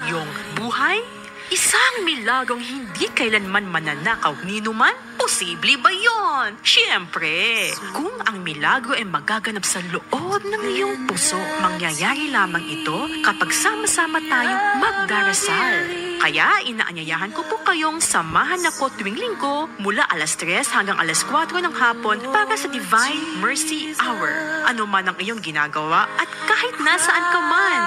iyong buhay? Isang milagrong hindi kailanman mananakaw ninuman? Posible ba yon? Siyempre, kung ang milagro ay magaganap sa loob ng iyong puso, mangyayari lamang ito kapag sama-sama tayong magdarasal. Kaya inaanyayahan ko po kayong samahan ako tuwing linggo mula alas 3 hanggang alas 4 ng hapon para sa Divine Mercy Hour. Ano man ang iyong ginagawa at kahit nasaan ka man,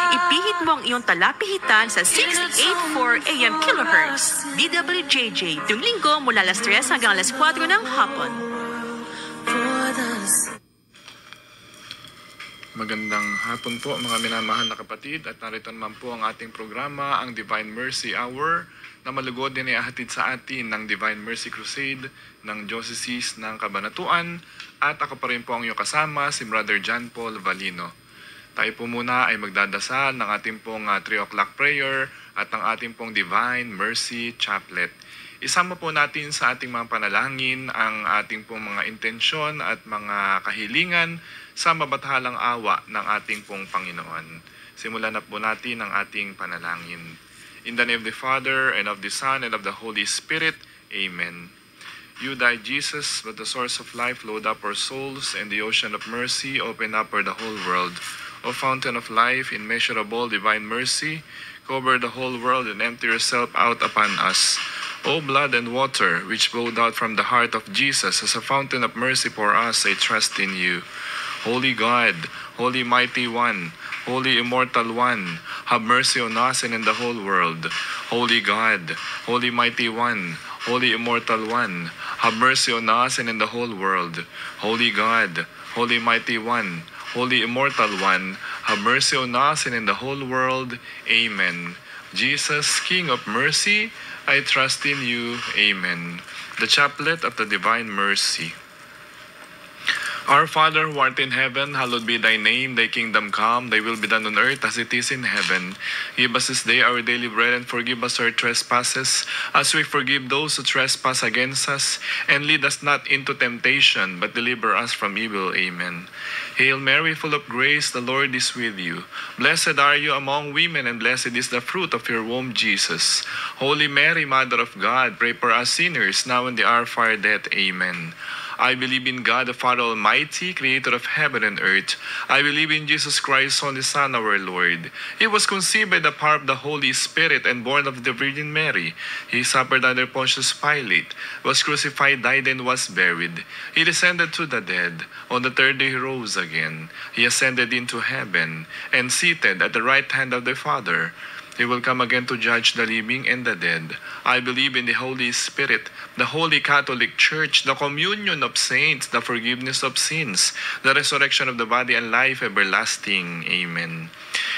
ipihit mo ang iyong talapihitan sa 684 AM kilohertz. DWJJ, tuwing linggo mula alas 3 hanggang alas 4 ng hapon. Magandang hapon po mga minamahal na kapatid at narito naman po ang ating programa, ang Divine Mercy Hour na malugod din ay ahatid sa atin ng Divine Mercy Crusade ng Diocese ng Cabanatuan at ako pa rin po ang iyong kasama, si Brother John Paul Valino. Tayo po muna ay magdadasal ng ating pong 3 o'clock prayer at ng ating pong Divine Mercy Chaplet. Isama po natin sa ating mga panalangin ang ating pong mga intensyon at mga kahilingan sa mabathalang awa ng ating pong Panginoon. Simulan na po natin ang ating panalangin. In the name of the Father, and of the Son, and of the Holy Spirit. Amen. You died, Jesus, but the source of life flowed up our souls, and the ocean of mercy opened up for the whole world. O fountain of life, immeasurable divine mercy, cover the whole world and empty yourself out upon us. O blood and water, which flowed out from the heart of Jesus as a fountain of mercy for us, I trust in you. Holy God, Holy Mighty One, Holy Immortal One, have mercy on us and in the whole world. Holy God, Holy Mighty One, Holy Immortal One, have mercy on us and in the whole world. Holy God, Holy Mighty One, Holy Immortal One, have mercy on us and in the whole world. Amen. Jesus, King of Mercy, I trust in you. Amen. The Chaplet of the Divine Mercy. Our Father who art in heaven, hallowed be thy name. Thy kingdom come, thy will be done on earth as it is in heaven. Give us this day our daily bread, and forgive us our trespasses, as we forgive those who trespass against us. And lead us not into temptation, but deliver us from evil. Amen. Hail Mary, full of grace, the Lord is with you. Blessed are you among women, and blessed is the fruit of your womb, Jesus. Holy Mary, Mother of God, pray for us sinners, now and the hour of our death. Amen. I believe in God, the Father Almighty, creator of heaven and earth. I believe in Jesus Christ, only Son, our Lord. He was conceived by the power of the Holy Spirit and born of the Virgin Mary. He suffered under Pontius Pilate, was crucified, died, and was buried. He descended to the dead. On the third day he rose again. He ascended into heaven and seated at the right hand of the Father. He will come again to judge the living and the dead. I believe in the Holy Spirit, the Holy Catholic Church, the communion of saints, the forgiveness of sins, the resurrection of the body, and life everlasting. Amen.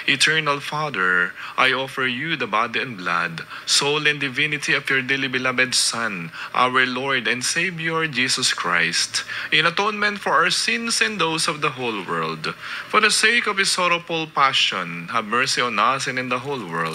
Eternal Father, I offer you the body and blood, soul and divinity of your dearly beloved Son, our Lord and Savior, Jesus Christ, in atonement for our sins and those of the whole world. For the sake of his sorrowful passion, have mercy on us and in the whole world.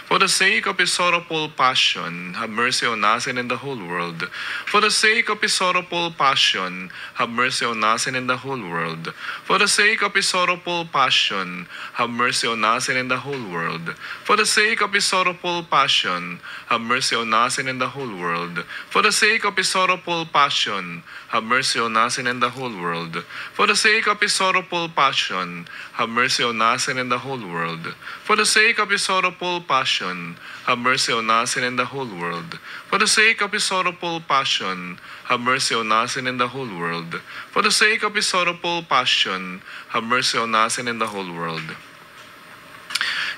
For the sake of his sorrowful passion, have mercy on us and in the whole world. For the sake of his sorrowful passion, have mercy on us and in the whole world. For the sake of his sorrowful passion, have mercy on us and in the whole world. For the sake of his sorrowful passion, have mercy on us and in the whole world. For the sake of his sorrowful passion, have mercy on us and in the whole world. For the sake of his sorrowful passion, have mercy on us and in the whole world. For the sake of his sorrowful passion, have mercy on us and in the whole world. For the sake of his sorrowful passion, have mercy on us and in the whole world. For the sake of his sorrowful passion, have mercy on us and in the whole world.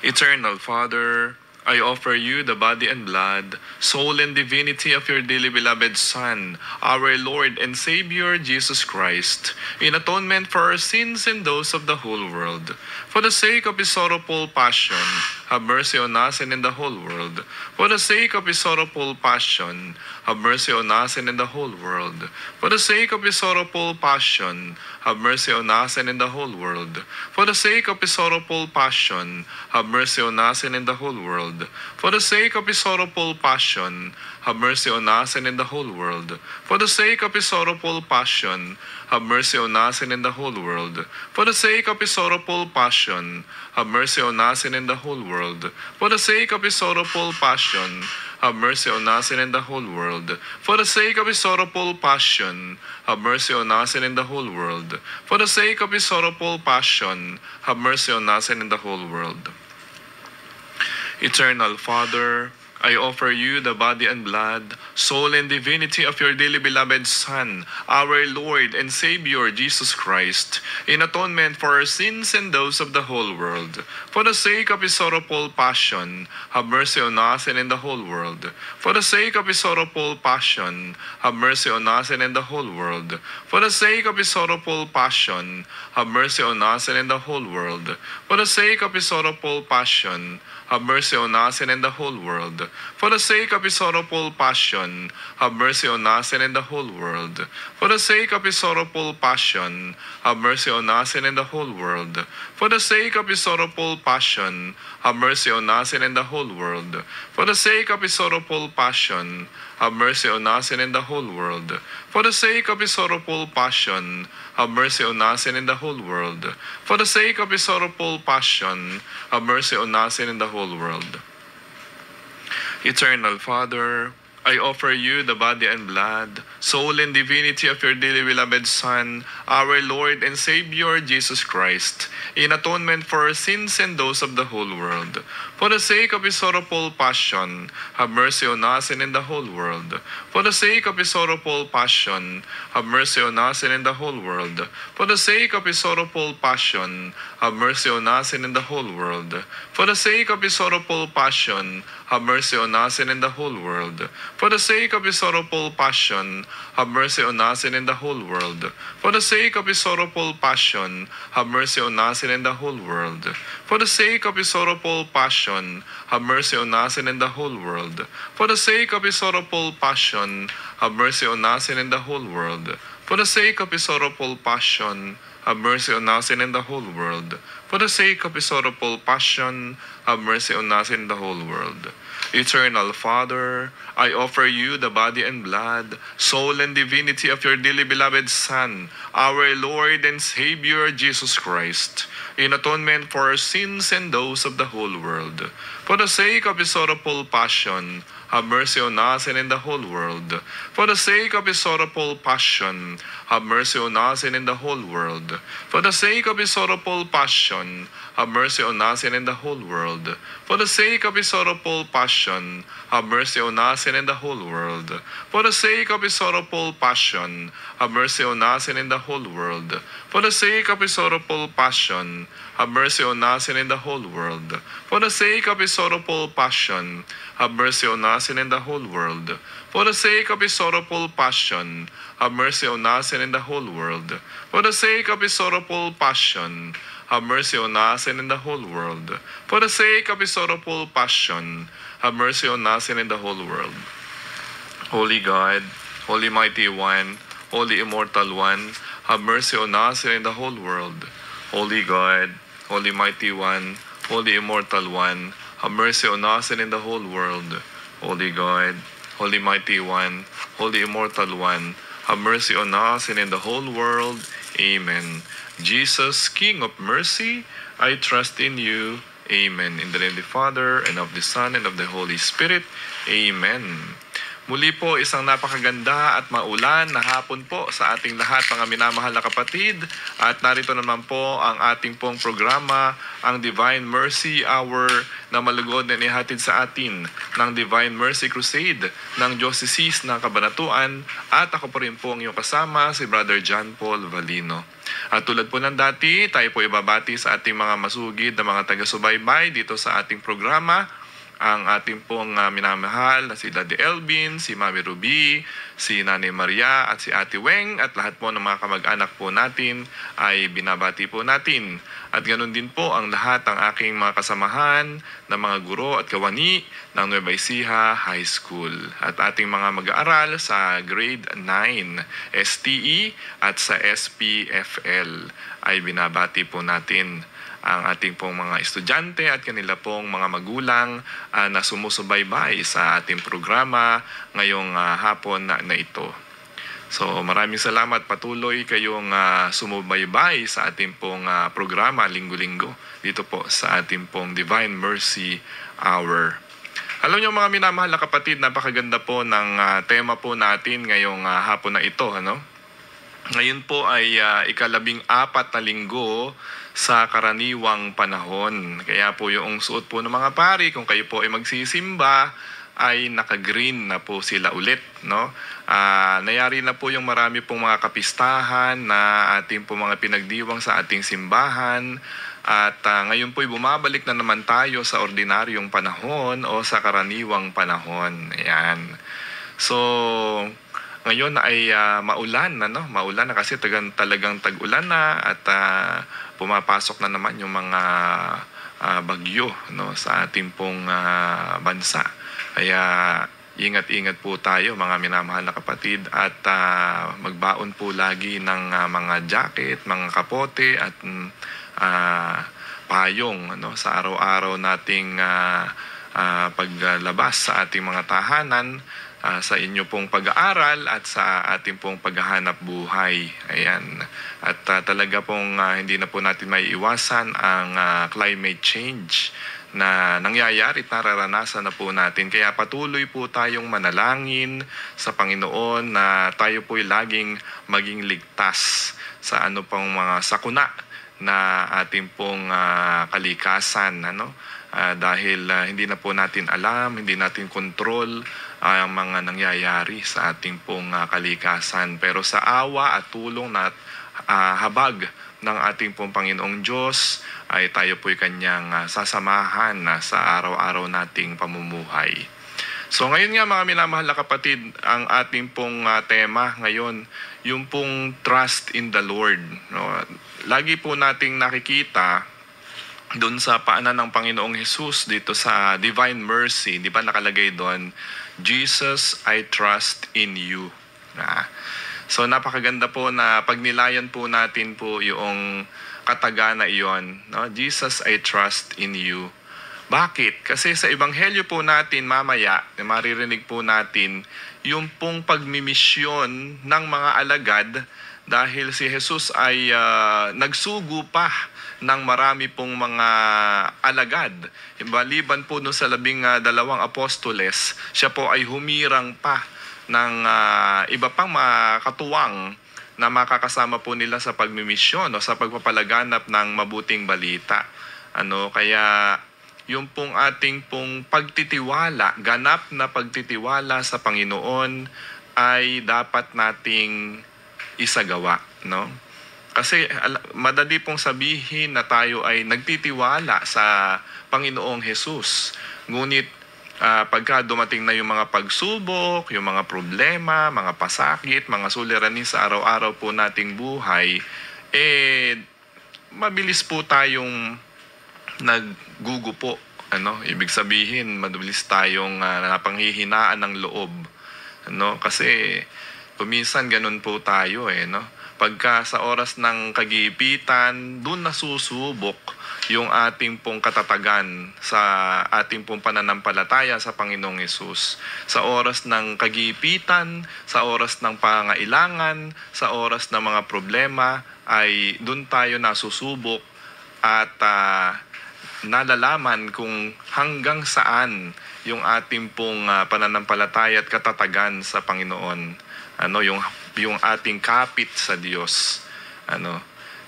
Eternal Father, I offer you the body and blood, soul and divinity of your dearly beloved Son, our Lord and Savior, Jesus Christ, in atonement for our sins and those of the whole world. For the sake of his sorrowful passion, have mercy on us and in the whole world. For the sake of his sorrowful passion, have mercy on us and in the whole world. For the sake of his sorrowful passion, have mercy on us and in the whole world. For the sake of his sorrowful passion, have mercy on us and in the whole world. For the sake of his sorrowful passion, have mercy on us and in the whole world. For the sake of his sorrowful passion, have mercy on us and in the whole world. For the sake of his sorrowful passion, have mercy on us and in the whole world. For the sake of his sorrowful passion, have mercy on us and in the whole world. For the sake of his sorrowful passion, have mercy on us and in the whole world. For the sake of his sorrowful passion, have mercy on us and in the whole world. Eternal Father, I offer you the body and blood, soul and divinity of your dearly beloved Son, our Lord and Savior Jesus Christ, in atonement for our sins and those of the whole world. For the sake of his sorrowful passion, have mercy on us and in the whole world. For the sake of his sorrowful passion, have mercy on us and in the whole world. For the sake of his sorrowful passion, have mercy on us and in the whole world. For the sake of his sorrowful passion, have mercy on us and in the whole world. For the sake of his sorrowful passion, have mercy on us and in the whole world. For the sake of his sorrowful passion, have mercy on us and in the whole world. For the sake of his sorrowful passion, have mercy on us and in the whole world. For the sake of his sorrowful passion, have mercy on us and in the whole world. For the sake of his sorrowful passion, have mercy on us and in the whole world. For the sake of his sorrowful passion, have mercy on us and in the whole world. Eternal Father, I offer you the body and blood, soul and divinity of your dearly beloved Son, our Lord and Savior Jesus Christ, in atonement for our sins and those of the whole world. For the sake of his sorrowful passion, have mercy on us and in the whole world. For the sake of his sorrowful passion, have mercy on us and in the whole world. For the sake of his sorrowful passion, have mercy on us and in the whole world. For the sake of his sorrowful passion, have mercy on us and in the whole world. For the sake of his sorrowful passion, have mercy on us and in the whole world. For the sake of his sorrowful passion, have mercy on us and in the whole world. For the sake of his sorrowful passion, have mercy on us and in the whole world. For the sake of his sorrowful passion, have mercy on us and in the whole world. For the sake of his sorrowful passion, have mercy on us and in the whole world. For the sake of his sorrowful passion, have mercy on us and in the whole world. Eternal Father, I offer you the body and blood, soul and divinity of your dearly beloved Son, our Lord and Savior Jesus Christ, in atonement for our sins and those of the whole world. For the sake of his sorrowful passion, have mercy on us and in the whole world. For the sake of his sorrowful passion, have mercy on us and in the whole world. For the sake of his sorrowful passion, have mercy on us and in the whole world. For the sake of his sorrowful passion, have mercy on us and in the whole world. For the sake of his sorrowful passion, have mercy on us and in the whole world. For the sake of his sorrowful passion, have mercy on us and in the whole world. For the sake of his sorrowful passion, have mercy on us and in the whole world. For the sake of his sorrowful passion, have mercy on us and in the whole world. For the sake of his sorrowful passion, have mercy on us and in the whole world. For the sake of his sorrowful passion, have mercy on us and in the whole world. Holy God, Holy Mighty One, Holy Immortal One, have mercy on us and in the whole world. Holy God, Holy Mighty One, Holy Immortal One, have mercy on us and in the whole world. Holy God, Holy Mighty One, Holy Immortal One, have mercy on us and in the whole world. Amen. Jesus, King of mercy, I trust in you. Amen. In the name of the Father, and of the Son, and of the Holy Spirit. Amen. Muli po, isang napakaganda at maulan na hapon po sa ating lahat, mga minamahal na kapatid. At narito naman po ang ating pong programa, ang Divine Mercy Hour, na malugod na inihatid sa atin ng Divine Mercy Crusade ng Diocese ng Cabanatuan. At ako po rin po ang iyong kasama, si Brother John Paul Valino. At tulad po ng dati, tayo po ibabati sa ating mga masugid na mga taga-subaybay dito sa ating programa. Ang ating pong minamahal na si Daddy Elvin, si Mami Ruby, si Nanay Maria at si Ate Weng at lahat po ng mga kamag-anak po natin ay binabati po natin. At ganoon din po ang lahat ng aking mga kasamahan na mga guro at kawani ng Nueva Ecija High School at ating mga mag-aaral sa grade 9 STE at sa SPFL ay binabati po natin ang ating pong mga estudyante at kanila pong mga magulang na sumusubaybay sa ating programa ngayong hapon na ito. So maraming salamat, patuloy kayong sumubaybay sa ating pong programa linggo-linggo dito po sa ating pong Divine Mercy Hour. Alam niyo mga minamahal na kapatid, napakaganda po ng tema po natin ngayong hapon na ito. Ngayon po ay ika-14 na linggo sa karaniwang panahon. Kaya po yung suot po ng mga pari, kung kayo po ay magsisimba, ay naka-green na po sila ulit, no? Nayari na po yung marami pong mga kapistahan na ating po mga pinagdiwang sa ating simbahan. At ngayon po ay bumabalik na naman tayo sa ordinaryong panahon o sa karaniwang panahon. Ayan. So, ngayon ay maulan na, no? Maulan na kasi talagang tag-ulan na at pumapasok na naman yung mga bagyo, no, sa ating pong bansa. Kaya ingat-ingat po tayo mga minamahal na kapatid at magbaon po lagi ng mga jacket, mga kapote at payong, no, sa araw-araw nating paglabas sa ating mga tahanan, sa inyo pong pag-aaral at sa ating pong paghahanap buhay. Ayan. At talaga pong hindi na po natin maiiwasan ang climate change na nangyayari at nararanasan na po natin. Kaya patuloy po tayong manalangin sa Panginoon na tayo po'y laging maging ligtas sa ano pang mga sakuna na ating pong kalikasan, dahil hindi na po natin alam, hindi natin kontrol ang mga nangyayari sa ating pong kalikasan. Pero sa awa at tulong na habag ng ating pong Panginoong Diyos ay tayo po'y kanyang sasamahan sa araw-araw nating pamumuhay. So ngayon nga mga minamahal na kapatid, ang ating pong tema ngayon, yung pong trust in the Lord. No? Lagi po nating nakikita doon sa paanan ng Panginoong Jesus dito sa Divine Mercy, di ba nakalagay doon, Jesus, I trust in you. So napakaganda po na pagnilayan po natin po yung kataga na iyon. No? Jesus, I trust in you. Bakit? Kasi sa Ebanghelyo po natin mamaya, maririnig po natin yung pong pagmimisyon ng mga alagad dahil si Jesus ay nagsugo pa ng marami pong mga alagad. Maliban po sa 12 apostoles, siya po ay humirang pa ng iba pang mga katuwang na makakasama po nila sa pagmimisyon o sa pagpapalaganap ng mabuting balita. Kaya yung pong ating pong pagtitiwala, ganap na pagtitiwala sa Panginoon ay dapat nating isagawa, no? Kasi madali pong sabihin na tayo ay nagtitiwala sa Panginoong Jesus. Ngunit pagka dumating na yung mga pagsubok, yung mga problema, mga pasakit, mga suliranin sa araw-araw po nating buhay, mabilis po tayong naggugupo. Ibig sabihin, mabilis tayong napanghihinaan ng loob. Kasi kuminsan ganun po tayo, Pagka sa oras ng kagipitan, doon nasusubok yung ating pong katatagan sa ating pong pananampalataya sa Panginoong Hesus. Sa oras ng kagipitan, sa oras ng pangailangan, sa oras ng mga problema, ay doon tayo nasusubok at nalalaman kung hanggang saan yung ating pong pananampalataya at katatagan sa Panginoon. Yung ating kapit sa Diyos.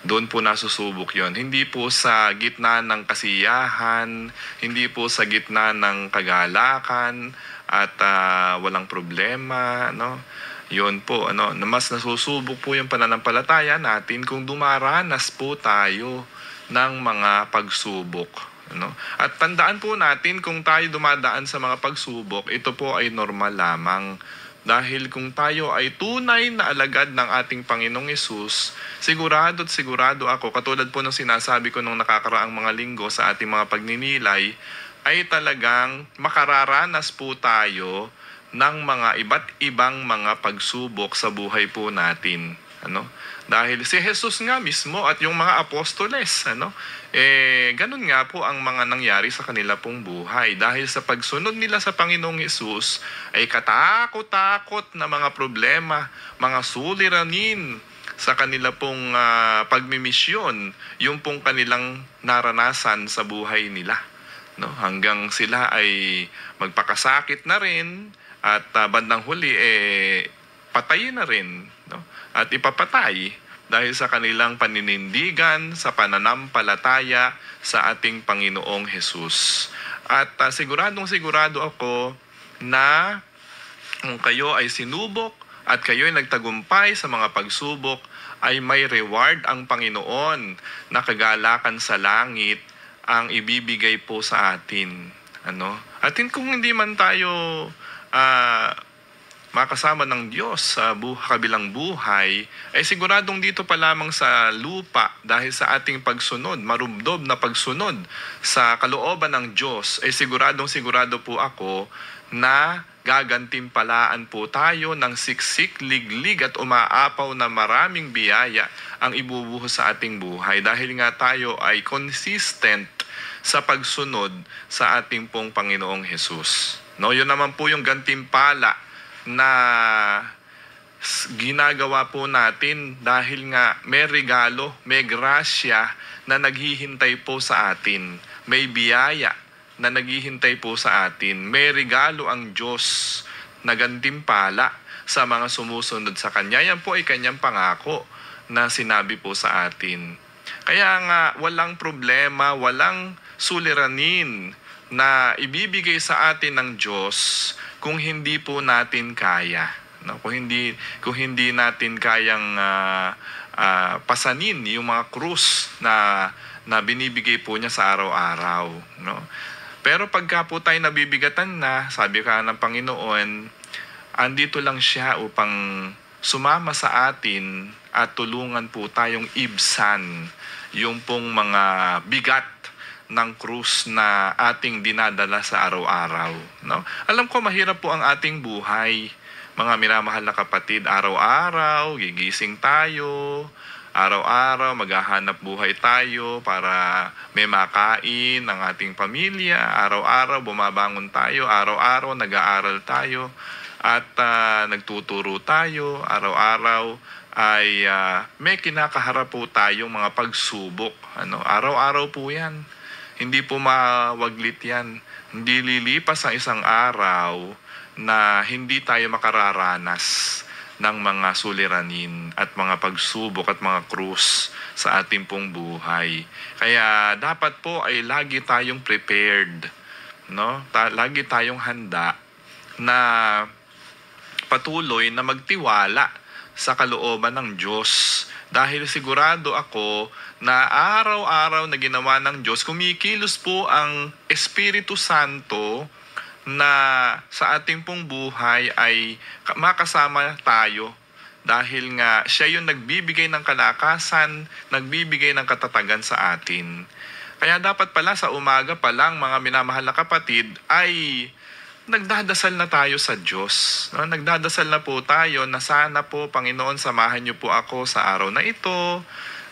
Doon po nasusubok yon. Hindi po sa gitna ng kasiyahan, hindi po sa gitna ng kagalakan at walang problema, Yun po, mas nasusubok po yung pananampalataya natin kung dumaranas po tayo ng mga pagsubok. At tandaan po natin kung tayo dumadaan sa mga pagsubok, ito po ay normal lamang. Dahil kung tayo ay tunay na alagad ng ating Panginoong Hesus, sigurado at sigurado ako, katulad po ng sinasabi ko nung nakakaraang mga linggo sa ating mga pagninilay, ay talagang makararanas po tayo ng mga iba't ibang mga pagsubok sa buhay po natin. Ano? Dahil si Jesus nga mismo at yung mga apostoles, ganun nga po ang mga nangyari sa kanila pong buhay. Dahil sa pagsunod nila sa Panginoong Jesus, ay katakot-takot na mga problema, mga suliranin sa kanila pong pagmimisyon, yung pong kanilang naranasan sa buhay nila. No? Hanggang sila ay magpakasakit na rin at bandang huli patayin na rin, no? At ipapatay dahil sa kanilang paninindigan sa pananampalataya sa ating Panginoong Jesus. At siguradong-sigurado ako na kung kayo ay sinubok at kayo ay nagtagumpay sa mga pagsubok, ay may reward ang Panginoon na kagalakan sa langit ang ibibigay po sa atin. At kung hindi man tayo makasama ng Diyos sa kabilang buhay, ay siguradong dito pa lamang sa lupa dahil sa ating pagsunod, marubdob na pagsunod sa kalooban ng Diyos, ay siguradong-sigurado po ako na gagantimpalaan po tayo ng siksik, liglig at umaapaw na maraming biyaya ang ibubuhos sa ating buhay dahil nga tayo ay consistent sa pagsunod sa ating pong Panginoong Jesus. No, yun naman po yung gantimpala na ginagawa po natin dahil nga may regalo, may grasya na naghihintay po sa atin. May biyaya na naghihintay po sa atin. May regalo ang Diyos na gantimpala sa mga sumusunod sa Kanya. Yan po ay Kanyang pangako na sinabi po sa atin. Kaya nga walang problema, walang suliranin na ibibigay sa atin ng Diyos kung hindi po natin kaya. No? Kung hindi natin kayang pasanin yung mga krus na binibigay po niya sa araw-araw. No? Pero pagka po tayo nabibigatan na, sabi ka ng Panginoon, andito lang siya upang sumama sa atin at tulungan po tayong ibsan yung pong mga bigat ng krus na ating dinadala sa araw-araw. No? Alam ko mahirap po ang ating buhay, mga minamahal na kapatid. Araw-araw, gigising tayo. Araw-araw, maghahanap buhay tayo para may makain ng ating pamilya. Araw-araw, bumabangon tayo. Araw-araw, nag-aaral tayo. At nagtuturo tayo. Araw-araw ay may kinakaharap po tayong mga pagsubok. Araw-araw po yan. Hindi po mawaglit yan. Hindi lilipas ang isang araw na hindi tayo makararanas ng mga suliranin at mga pagsubok at mga krus sa ating pong buhay. Kaya dapat po ay lagi tayong prepared, no? Lagi tayong handa na patuloy na magtiwala sa kalooban ng Diyos. Dahil sigurado ako na araw-araw na ginawa ng Diyos, kumikilos po ang Espiritu Santo na sa ating pong buhay ay makasama tayo. Dahil nga siya yung nagbibigay ng kalakasan, nagbibigay ng katatagan sa atin. Kaya dapat pala sa umaga pa lang, mga minamahal na kapatid, ay nagdadasal na tayo sa Diyos. No? Nagdadasal na po tayo na sana po, Panginoon, samahan niyo po ako sa araw na ito.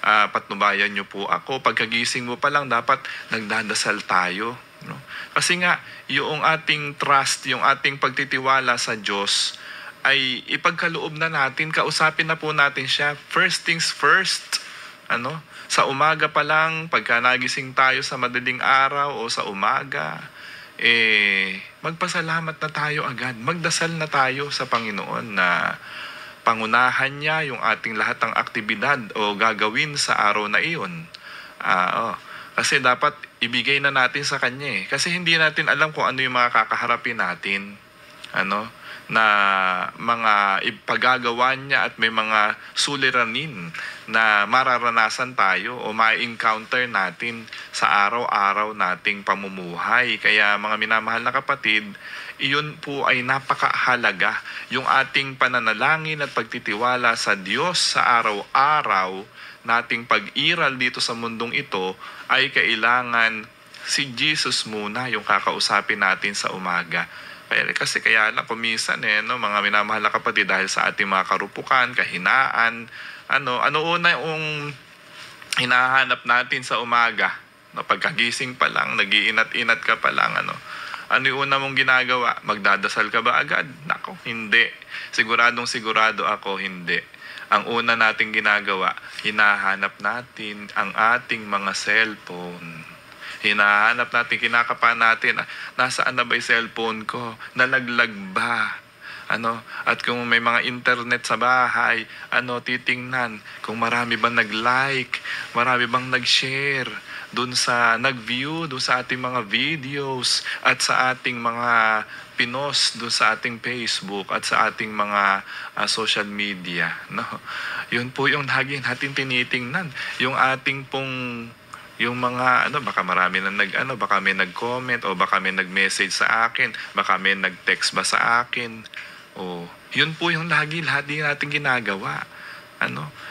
Patnubayan niyo po ako. Pagkagising mo pa lang, dapat nagdadasal tayo. No? Kasi nga, yung ating trust, yung ating pagtitiwala sa Diyos, ay ipagkaloob na natin, kausapin na po natin siya. First things first. Sa umaga pa lang, pagka nagising tayo sa madaling araw o sa umaga, magpasalamat na tayo agad. Magdasal na tayo sa Panginoon na pangunahan niya yung ating lahat ng aktibidad o gagawin sa araw na iyon. Kasi dapat ibigay na natin sa Kanya. Kasi hindi natin alam kung ano yung mga kakaharapin natin. Na mga ipagagawa niya at may mga suliranin na mararanasan tayo o ma-encounter natin sa araw-araw nating pamumuhay. Kaya mga minamahal na kapatid, iyon po ay napakahalaga. Yung ating pananalangin at pagtitiwala sa Diyos sa araw-araw nating pag-iral dito sa mundong ito ay kailangan si Jesus muna yung kakausapin natin sa umaga. Kasi kaya lang kumisan mga minamahal na kapatid, dahil sa ating mga karupukan, kahinaan, Ano una yung hinahanap natin sa umaga? No, pagkagising pa lang, nag-iinat-inat ka pa lang, ano yung una mong ginagawa? Magdadasal ka ba agad? Nako, hindi. Sigurado ako, hindi. Ang una nating ginagawa, hinahanap natin ang ating mga cellphone. Hinahanap natin, kinakapan natin, nasaan na ba yung cellphone ko? Nalaglag ba? At kung may mga internet sa bahay, titingnan kung marami bang nag-like, marami bang nag-share, nag-view doon sa ating mga videos at sa ating mga pinost doon sa ating Facebook at sa ating mga social media, no? Yun po yung lagi natin tinitingnan, yung ating pong yung mga baka marami na baka may nag-comment o baka may nag-message sa akin, baka may nag-text ba sa akin. Yun po yung lagi natin ginagawa.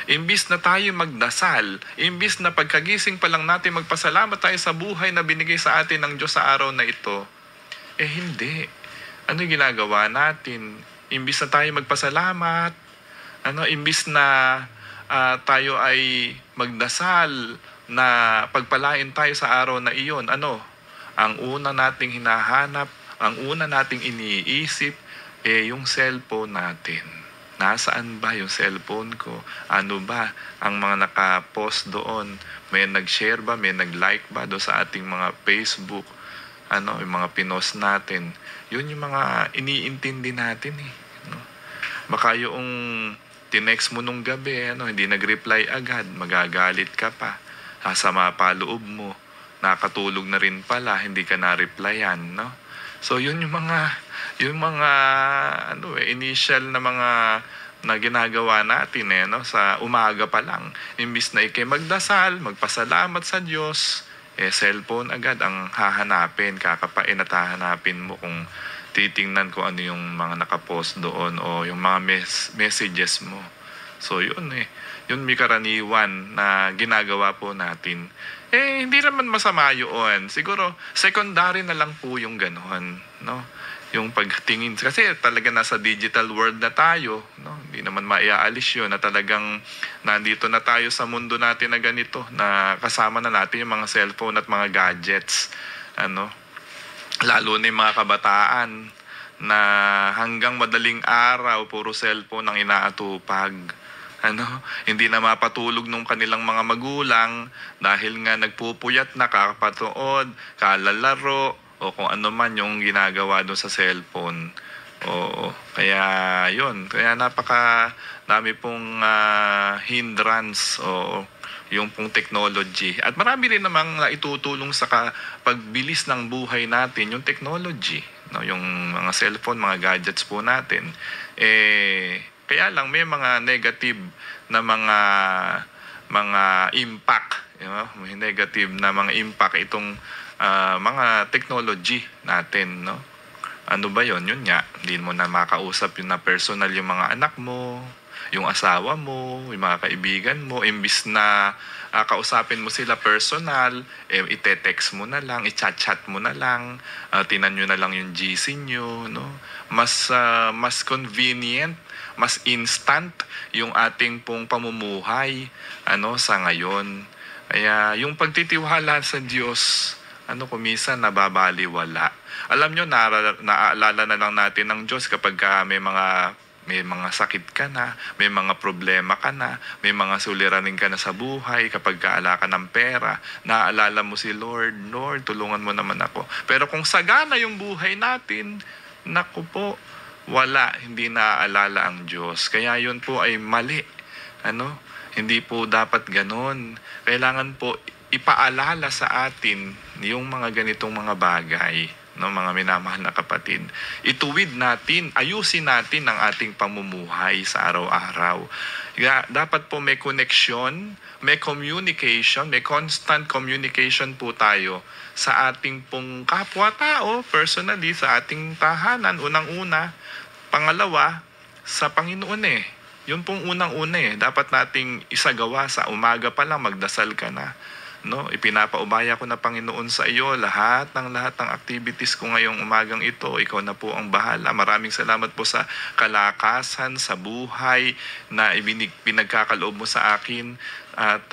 Imbis na tayo magdasal, imbis na pagkagising pa lang natin magpasalamat tayo sa buhay na binigay sa atin ng Diyos sa araw na ito, hindi. Ano yung ginagawa natin? Imbis na tayo magpasalamat, imbis na tayo ay magdasal na pagpalain tayo sa araw na iyon, ang una nating hinahanap, ang una nating iniisip, yung cellphone natin. Nasaan ba yung cellphone ko? Ano ba ang mga nakapost doon? May nag-share ba? May nag-like ba doon sa ating mga Facebook? Yung mga pinost natin. Yun yung mga iniintindi natin eh. Baka yung tinext mo nung gabi, hindi nag-reply agad, magagalit ka pa. Sasama pa loob mo. Nakatulog na rin pala, hindi ka na-replyan, no? So yun yung mga initial na mga na ginagawa natin sa umaga pa lang. Imbis na magdasal, magpasalamat sa Diyos, cellphone agad ang hahanapin, kakapain at hahanapin mo kung titingnan ko ano yung mga nakapost doon o yung mga messages mo. So yun yun may karaniwan na ginagawa po natin. Hindi naman masama yun. Siguro, secondary na lang po yung gano'n, no? Yung pagtingin. Kasi talaga nasa digital world na tayo, no? Hindi naman maiaalis yun na talagang nandito na tayo sa mundo natin na ganito, na kasama na natin yung mga cellphone at mga gadgets. Lalo na yung mga kabataan na hanggang madaling araw, puro cellphone ang inaatupag. Hindi na mapatulog nung kanilang mga magulang dahil nga nagpupuyat na kakapanood, kalalaro, o kung ano man yung ginagawa doon sa cellphone. Kaya yun. Kaya napaka dami pong hindrance yung pong technology. At marami rin namang naitutulong sa pagbilis ng buhay natin yung technology. Yung mga cellphone, mga gadgets po natin. Kaya lang may mga negative na mga impact, may negative na mga impact itong mga technology natin, no? Ano ba yon? Yun nga, hindi mo na makausap yun na personal yung mga anak mo, yung asawa mo, yung mga kaibigan mo. Imbis na kausapin mo sila personal, ite-text mo na lang, i-chat-chat mo na lang, tinan nyo na lang yung GC nyo, no? Mas convenient, mas instant yung ating pong pamumuhay sa ngayon. Kaya yung pagtitiwala sa Diyos, kuminsan nababaliwala. Alam nyo, naaalala na lang natin ng Diyos kapag may mga sakit ka na, may mga problema ka na, may mga suliranin ka na sa buhay, kapag kaala ka ng pera, naaalala mo si Lord, Lord, tulungan mo naman ako. Pero kung sagana yung buhay natin, naku po, hindi naaalala ang Diyos. Kaya yun po ay mali. Hindi po dapat ganon. Kailangan po ipaalala sa atin yung mga ganitong mga bagay, mga minamahal na kapatid. Ituwid natin, ayusin natin ang ating pamumuhay sa araw-araw. Dapat po may connection, may communication, may constant communication po tayo sa ating pong kapwa-tao, personally, sa ating tahanan, unang-una. Pangalawa, sa Panginoon Yun pong unang-una Dapat nating isagawa sa umaga pa lang, magdasal ka na. No, ipinapaubaya ko na Panginoon sa iyo lahat ng activities ko ngayong umagang ito. Ikaw na po ang bahala. Maraming salamat po sa kalakasan, sa buhay na pinagkakaloob mo sa akin at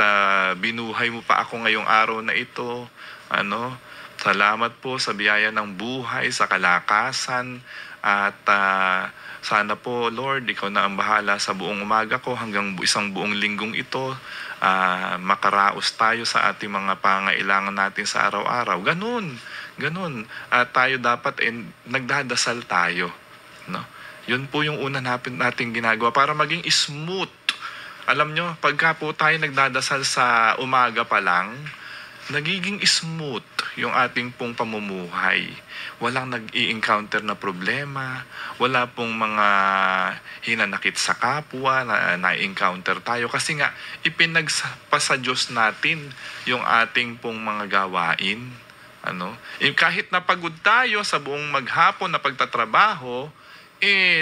binuhay mo pa ako ngayong araw na ito. Salamat po sa biyaya ng buhay, sa kalakasan at sana po, Lord, ikaw na ang bahala sa buong umaga ko hanggang isang buong linggong ito. Makaraos tayo sa ating mga pangailangan natin sa araw-araw. Ganun. Tayo dapat nagdadasal tayo. No? Yun po yung una natin ginagawa para maging smooth. Alam nyo, pagka po tayo nagdadasal sa umaga pa lang, nagiging smooth yung ating pong pamumuhay. Walang nag-i-encounter na problema, wala pong mga hinanakit sa kapwa na na-encounter tayo. Kasi nga, ipinagpa sa Diyos natin yung ating pong mga gawain. Kahit napagod tayo sa buong maghapon na pagtatrabaho,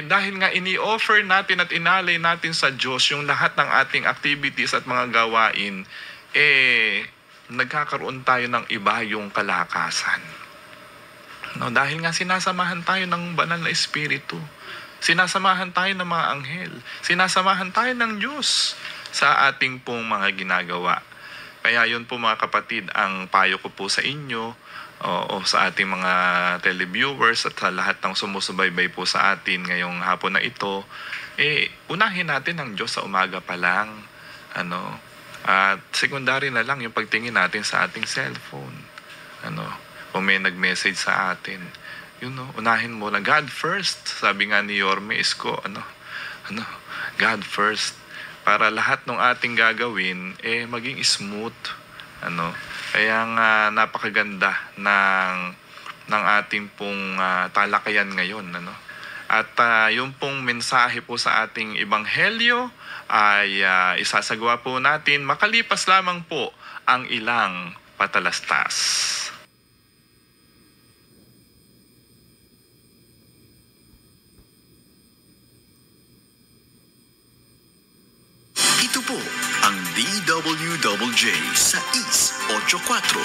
dahil nga ini-offer natin at inalay natin sa Diyos yung lahat ng ating activities at mga gawain, nagkakaroon tayo ng iba yung kalakasan. Dahil nga sinasamahan tayo ng banal na Espiritu. Sinasamahan tayo ng mga anghel. Sinasamahan tayo ng Diyos sa ating pong mga ginagawa. Kaya yun po mga kapatid, ang payo ko po sa inyo o sa ating mga televiewers at sa lahat ng sumusubaybay po sa atin ngayong hapon na ito, unahin natin ang Diyos sa umaga pa lang. At secondary na lang yung pagtingin natin sa ating cellphone. Kung may nag-message sa atin, unahin mo na God first. Sabi nga ni Yorme Isko, God first. Para lahat ng ating gagawin, maging smooth. Kaya nga napakaganda ng ating pong talakayan ngayon. At yung pong mensahe po sa ating ebanghelyo ay isasagawa po natin makalipas lamang po ang ilang patalastas. Ito po ang DWJJ sa IS-84.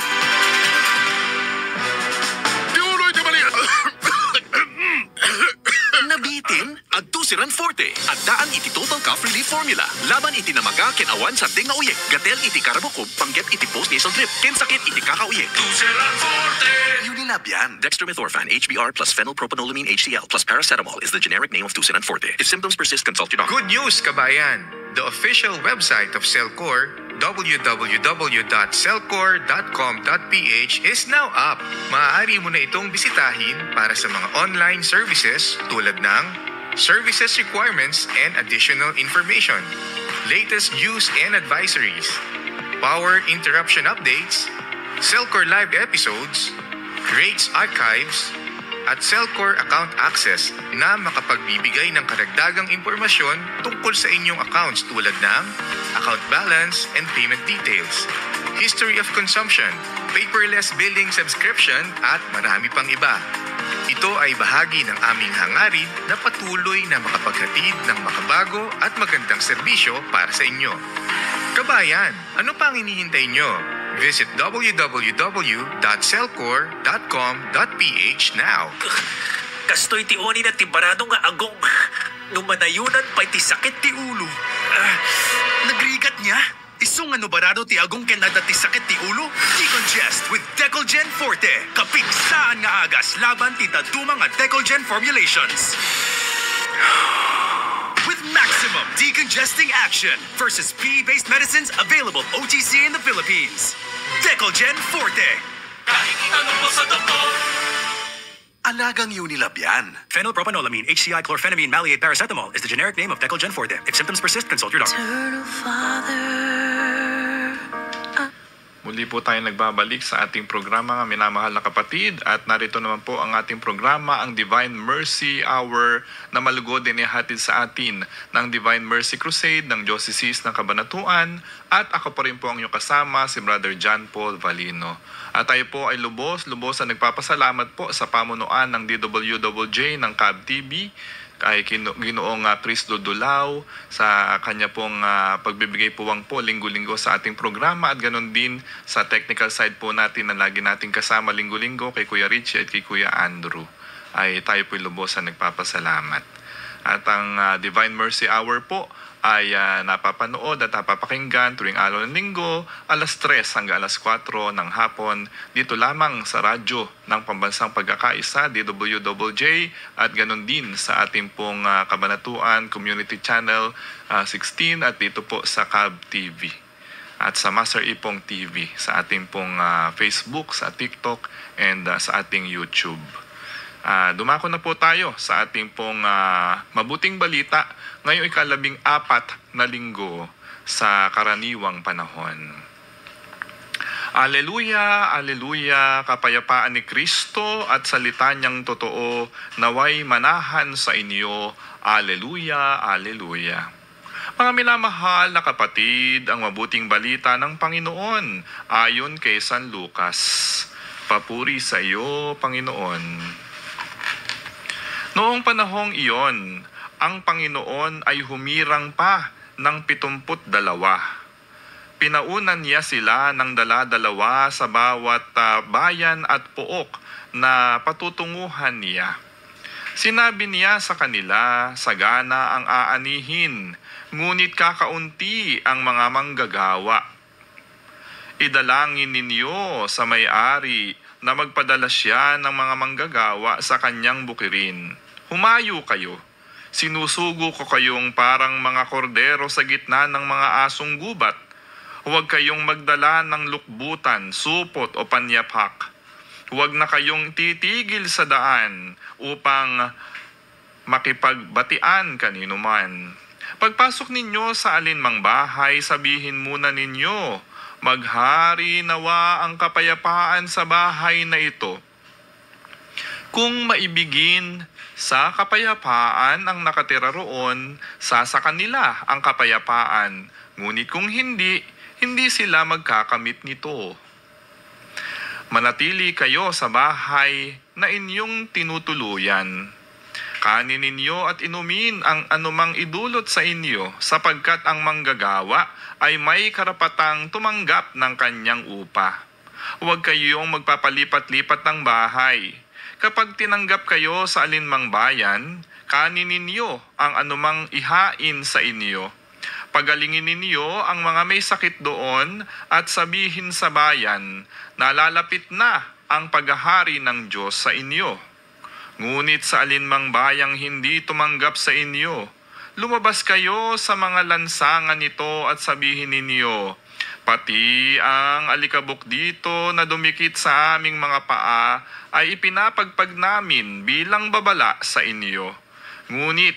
Nabitin, agtusiran forte, at daan iti total cough relief formula. Laban iti namaga, kinawan sa ding nga uyek. Gatel iti karabukob, panggep iti post-nasal drip. Kinsakit iti kakauyek. Tusiran forte! Unilabian. Dextromethorphan, HBr plus phenylpropanolamine HCl plus paracetamol is the generic name of Tusiran forte. If symptoms persist, consult your doctor. Good news, kabayan! The official website of Cellcore, www.cellcore.com.ph is now up. Maaari mo na itong bisitahin para sa mga online services tulad ng services requirements and additional information, latest news and advisories, power interruption updates, Cellcore live episodes, rates archives, at Cellcore account access na makapagbibigay ng karagdagang impormasyon tungkol sa inyong accounts tulad ng account balance and payment details, history of consumption, paperless billing subscription at marami pang iba. Ito ay bahagi ng aming hangarin na patuloy na makapaghatid ng makabago at magandang serbisyo para sa inyo. Kabayan, ano pang hinihintay nyo? Visit www.cellcore.com.ph now. Kastoy ti oni na ti barado nga agong numanayunan pa ti sakit ti ulo. Nagrigat niya? Isong ano barado ti agong kenada ti sakit ti ulo? Decongest with Decolgen Forte. Kapigsaan nga agas laban ti dadumang nga Decolgen formulations. With maximum decongesting action versus PE-based medicines available OTC in the Philippines. Decolgen Forte. Kahit itanong mo sa doktor. Alagang Unilabian. Phenylpropanolamine, HCI, chlorphenamine, maleate, paracetamol is the generic name of Decolgen Forte. If symptoms persist, consult your doctor. Muli po tayo nagbabalik sa ating programa nga minamahal na kapatid at narito naman po ang ating programa, ang Divine Mercy Hour na malugod din ihatid sa atin ng Divine Mercy Crusade ng Diocese ng Cabanatuan at ako pa rin po ang inyong kasama, si Brother John Paul Valino. At tayo po ay lubos na nagpapasalamat po sa pamunuan ng DWJJ ng CAB TV kay Ginoong Chris Dudulao sa kanya pong pagbibigay puwang po linggo-linggo sa ating programa, at ganon din sa technical side po natin na lagi nating kasama linggo-linggo kay Kuya Richie at kay Kuya Andrew. Ay tayo po'y lubusan nagpapasalamat. At ang Divine Mercy Hour po ay napapanood at napapakinggan tuwing araw ng linggo, alas 3 hanggang alas 4 ng hapon, dito lamang sa radyo ng Pambansang Pagkakaisa, DWJJ, at ganun din sa ating pong Kabanatuan Community Channel 16 at dito po sa Cab TV. At sa Master Ipong TV, sa ating pong Facebook, sa TikTok, and sa ating YouTube. Dumako na po tayo sa ating pong mabuting balita ngayong 14 na linggo sa karaniwang panahon. Aleluya, aleluya, kapayapaan ni Kristo at salita niyang totoo naway manahan sa inyo. Aleluya, aleluya. Mga minamahal na kapatid, ang mabuting balita ng Panginoon ayon kay San Lucas. Papuri sa iyo, Panginoon. Noong panahong iyon, ang Panginoon ay humirang pa ng 72. Pinaunan niya sila ng dala-dalawa sa bawat bayan at pook na patutunguhan niya. Sinabi niya sa kanila, sagana ang aanihin, ngunit kakaunti ang mga manggagawa. Idalangin ninyo sa may-ari na magpadala siya ng mga manggagawa sa kanyang bukirin. Humayo kayo. Sinusugo ko kayong parang mga kordero sa gitna ng mga asong gubat. Huwag kayong magdala ng lukbutan, supot o panyapak. Huwag na kayong titigil sa daan upang makipagbatian kanino man. Pagpasok ninyo sa alinmang bahay, sabihin muna ninyo, maghari nawa ang kapayapaan sa bahay na ito. Kung maibigin sa kapayapaan ang nakatira roon, sa kanila ang kapayapaan. Ngunit kung hindi, hindi sila magkakamit nito. Manatili kayo sa bahay na inyong tinutuluyan. Kanin ninyo at inumin ang anumang idulot sa inyo, sapagkat ang manggagawa ay may karapatang tumanggap ng kanyang upa. Huwag kayong magpapalipat-lipat ng bahay. Kapag tinanggap kayo sa alinmang bayan, kanin ninyo ang anumang ihain sa inyo. Pagalingin ninyo ang mga may sakit doon at sabihin sa bayan, nalalapit na ang paghahari ng Diyos sa inyo. Ngunit sa alinmang bayang hindi tumanggap sa inyo, lumabas kayo sa mga lansangan nito at sabihin ninyo, pati ang alikabok dito na dumikit sa aming mga paa ay ipinapagpag namin bilang babala sa inyo. Ngunit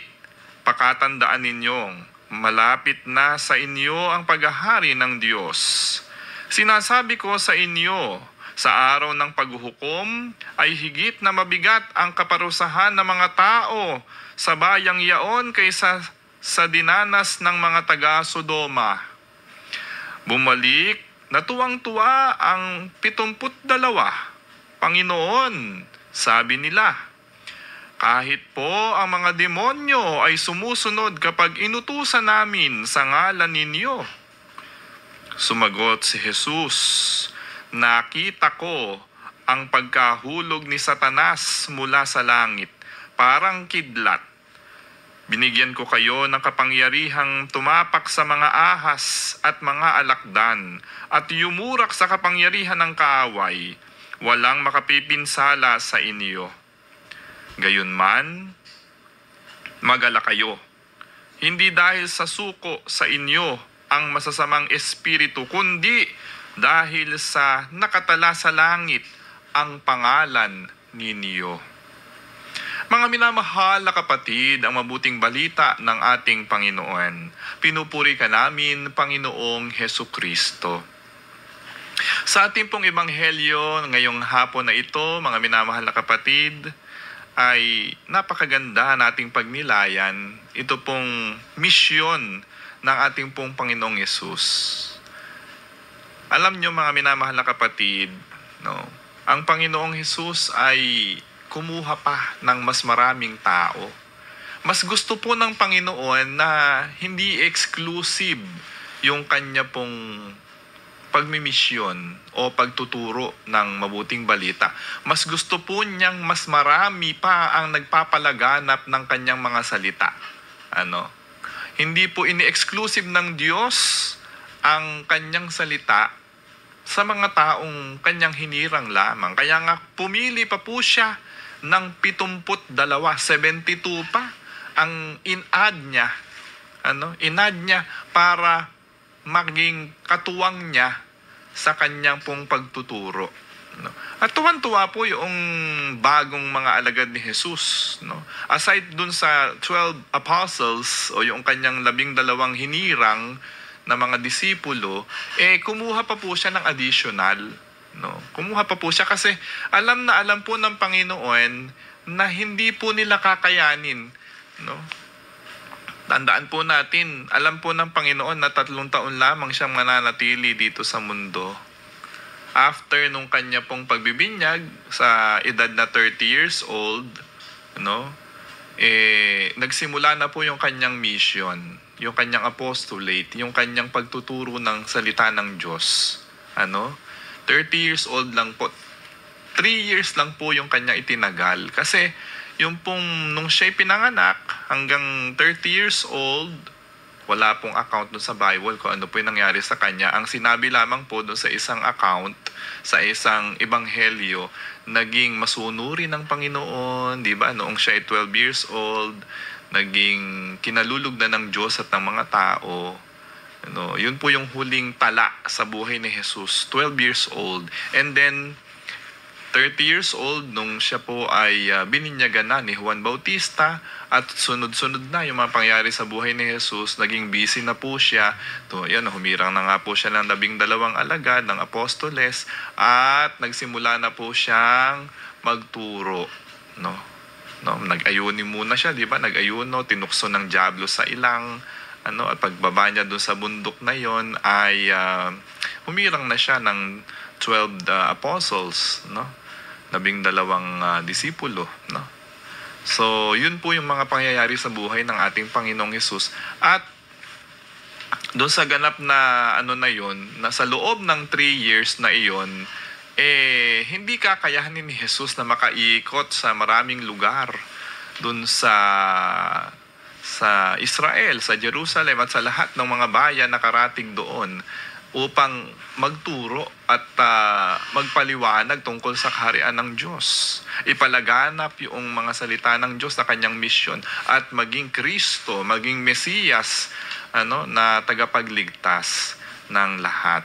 pakatandaan ninyong malapit na sa inyo ang paghahari ng Diyos. Sinasabi ko sa inyo, sa araw ng paghuhukom ay higit na mabigat ang kaparusahan ng mga tao sa bayang yaon kaysa sa dinanas ng mga taga-Sodoma. Bumalik na tuwang-tuwa ang 72. Panginoon, sabi nila, kahit po ang mga demonyo ay sumusunod kapag inutusan namin sa ngalan ninyo. Sumagot si Jesus, nakita ko ang pagkahulog ni Satanas mula sa langit, parang kidlat. Binigyan ko kayo ng kapangyarihang tumapak sa mga ahas at mga alakdan at yumurak sa kapangyarihan ng kaaway. Walang makapipinsala sa inyo. Gayunman, mag-ala kayo. Hindi dahil sa suko sa inyo ang masasamang espiritu, kundi dahil sa nakatala sa langit ang pangalan ninyo. Mga minamahal na kapatid, ang mabuting balita ng ating Panginoon. Pinupuri ka namin, Panginoong Hesukristo. Sa ating pong ebanghelyo ngayong hapon na ito, mga minamahal na kapatid, ay napakaganda nating pagnilayan. Ito pong misyon ng ating pong Panginoong Yesus. Alam nyo mga minamahal na kapatid, ang Panginoong Hesus ay kumuha pa ng mas maraming tao. Mas gusto po ng Panginoon na hindi exclusive yung kanya pong pagmimisyon o pagtuturo ng mabuting balita. Mas gusto po niyang mas marami pa ang nagpapalaganap ng kanyang mga salita. Hindi po ini-exclusive ng Diyos ang kanyang salita sa mga taong kanyang hinirang lamang. Kaya nga pumili pa po siya ng 72, 72 pa ang in-add niya. In-add niya para maging katuwang niya sa kanyang pong pagtuturo. At tuwan-tuwa po yung bagong mga alagad ni Jesus. Aside dun sa 12 apostles o yung kanyang 12 hinirang na mga disipulo, kumuha pa po siya ng additional. Kumuha pa po siya kasi alam na alam po ng Panginoon na hindi po nila kakayanin. Tandaan po natin, alam po ng Panginoon na 3 taon lamang siyang mananatili dito sa mundo. After nung kanya pong pagbibinyag sa edad na 30 years old, nagsimula na po yung kanyang mission, yung kanyang apostolate, yung kanyang pagtuturo ng salita ng Diyos. 30 years old lang po. 3 years lang po yung kanyang itinagal. Kasi yung pong nung siya'y pinanganak hanggang 30 years old, wala pong account doon sa Bible kung ano po yung nangyari sa kanya. Ang sinabi lamang po doon sa isang account, sa isang ebanghelyo, naging masunuri ng Panginoon, di ba? Noong siya ay 12 years old, naging kinalulog na ng Diyos at ng mga tao. Yun po yung huling tala sa buhay ni Jesus, 12 years old. And then, 30 years old nung siya po ay bininyagan na ni Juan Bautista at sunod-sunod na yung mga pangyari sa buhay ni Jesus. Naging busy na po siya. Humirang na nga po siya ng 12 alagad ng apostoles at nagsimula na po siyang magturo. Nag-ayuno muna siya, di ba? Nag-ayuno, tinukso ng diablo sa ilang. At pagbaba niya doon sa bundok na yon ay humirang na siya ng 12 apostles, 12 disipulo, So, yun po yung mga pangyayari sa buhay ng ating Panginoong Hesus. At doon sa ganap na na yun, na sa loob ng 3 years na iyon, hindi kakayanin ni Jesus na makaikot sa maraming lugar doon sa Israel, sa Jerusalem at sa lahat ng mga bayan na karating doon upang magturo at magpaliwanag tungkol sa kaharian ng Diyos. Ipalaganap yung mga salita ng Diyos sa kanyang misyon at maging Kristo, maging Mesiyas na tagapagligtas ng lahat.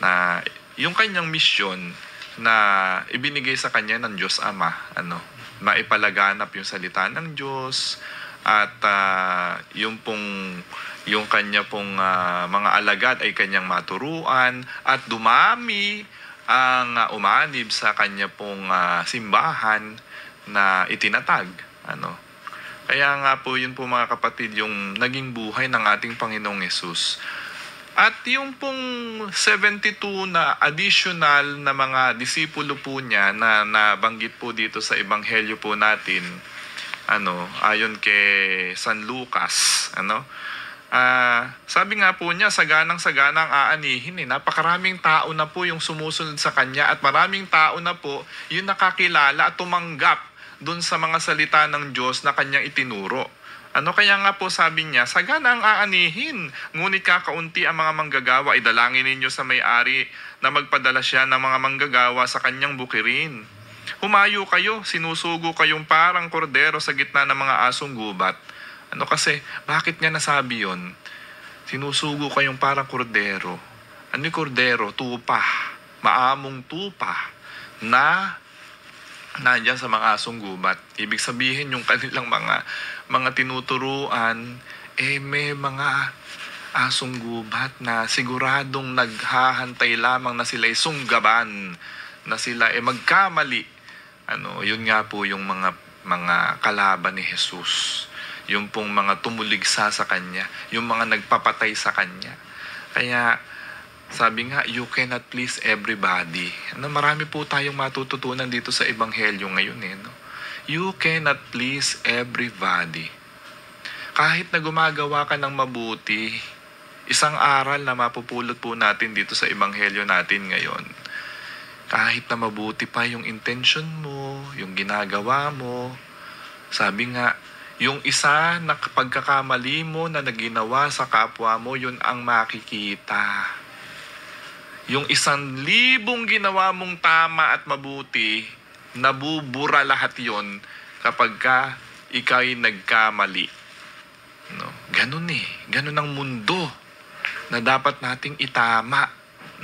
Na yung kanyang misyon na ibinigay sa kanya ng Diyos Ama, maipalaganap yung salita ng Diyos at yung kanya pong mga alagad ay kanyang maturuan at dumami ang umanib sa kanya pong simbahan na itinatag. Kaya nga po yun po mga kapatid yung naging buhay ng ating Panginoong Hesus. At yung pong 72 na additional na mga disipulo po niya na nabanggit po dito sa ebanghelyo po natin, ayon kay San Lucas, sabi nga po niya, saganang-saganang aanihin. Napakaraming tao na po yung sumusunod sa kanya at maraming tao na po yung nakakilala at tumanggap dun sa mga salita ng Diyos na kanyang itinuro. Kaya nga po sabi niya, saganang aanihin, ngunit kakaunti ang mga manggagawa, idalangin ninyo sa may-ari na magpadala siya ng mga manggagawa sa kanyang bukirin. Humayo kayo, sinusugo kayong parang kordero sa gitna ng mga asong gubat. Kasi, bakit niya nasabi yon? Sinusugo kayong parang kordero. Ano yung kordero? Tupa. Maamong tupa na nandiyan sa mga asong gubat. Ibig sabihin, yung kanilang mga tinuturuan, may mga asong gubat na siguradong naghahantay lamang na sila sunggaban, na sila magkamali. Yun nga po yung mga kalaban ni Jesus. Yung pong mga tumuligsa sa kanya, yung mga nagpapatay sa kanya. Kaya sabi nga, you cannot please everybody. Marami po tayong matututunan dito sa ebanghelyo ngayon. You cannot please everybody. Kahit na gumagawa ka ng mabuti, isang aral na mapupulot po natin dito sa ebanghelyo natin ngayon. Kahit na mabuti pa yung intention mo, yung ginagawa mo, sabi nga, yung isa na pagkakamali mo na naginawa sa kapwa mo, yun ang makikita. Yung 1,000 ginawa mong tama at mabuti, nabubura lahat yon kapag ka ikaw'y nagkamali. No? Ganun Ganun ang mundo na dapat nating itama.